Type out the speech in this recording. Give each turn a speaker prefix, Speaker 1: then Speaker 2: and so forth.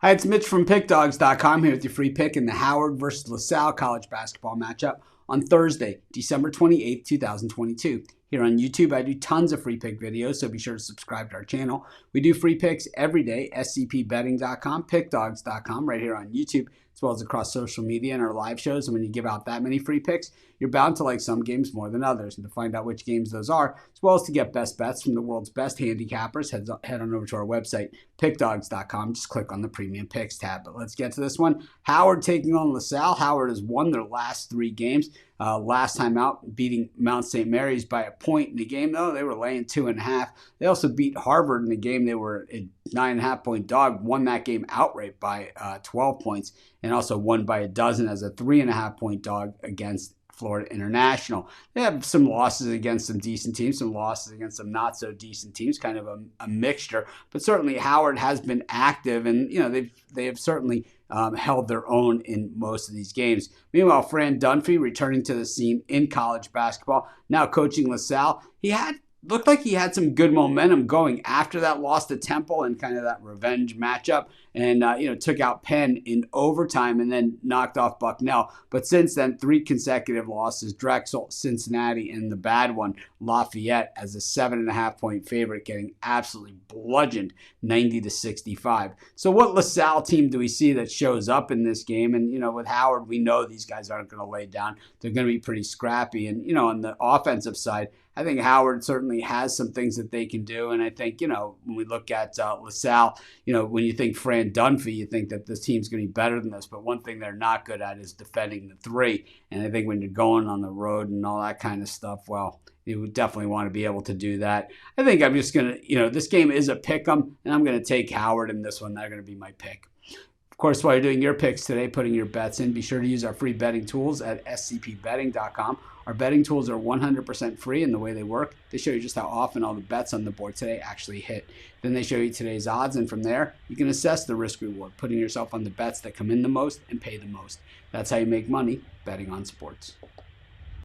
Speaker 1: Hi, it's Mitch from Pickdawgz.com here with your free pick in the Howard versus LaSalle college basketball matchup on Thursday, December 28th, 2022. Here on YouTube, I do tons of free pick videos, so be sure to subscribe to our channel. We do free picks every day, scpbetting.com, pickdawgz.com, right here on YouTube, as well as across social media and our live shows. And when you give out that many free picks, you're bound to like some games more than others. And to find out which games those are, as well as to get best bets from the world's best handicappers, head on over to our website, pickdawgz.com. Just click on the Premium Picks tab. But let's get to this one. Howard taking on LaSalle. Howard has won their last 3 games. Last time out, beating Mount St. Mary's by a point in the game, though. They were laying 2.5. They also beat Harvard in the game. They were a 9.5-point dog, won that game outright by 12 points, and also won by a dozen as a 3.5-point dog against Florida International. They have some losses against some decent teams, some losses against some not so decent teams, kind of a mixture. But certainly Howard has been active, and they have certainly held their own in most of these games. Meanwhile, Fran Dunphy returning to the scene in college basketball, now coaching LaSalle. Looked like he had some good momentum going after that loss to Temple and kind of that revenge matchup, and took out Penn in overtime and then knocked off Bucknell. But since then, 3 consecutive losses: Drexel, Cincinnati, and the bad one, Lafayette, as a 7.5-point favorite, getting absolutely bludgeoned 90-65. So what LaSalle team do we see that shows up in this game? And with Howard, we know these guys aren't going to lay down. They're going to be pretty scrappy. And on the offensive side, I think Howard certainly has some things that they can do. And I think, when we look at LaSalle, when you think Fran Dunphy, you think that this team's going to be better than this. But one thing they're not good at is defending the 3. And I think when you're going on the road and all that kind of stuff, well, you would definitely want to be able to do that. I think I'm just going to, this game is a pick 'em, and I'm going to take Howard in this one. They're going to be my pick. Of course, while you're doing your picks today, putting your bets in, be sure to use our free betting tools at scpbetting.com. Our betting tools are 100% free in the way they work. They show you just how often all the bets on the board today actually hit. Then they show you today's odds, and from there, you can assess the risk-reward, putting yourself on the bets that come in the most and pay the most. That's how you make money betting on sports.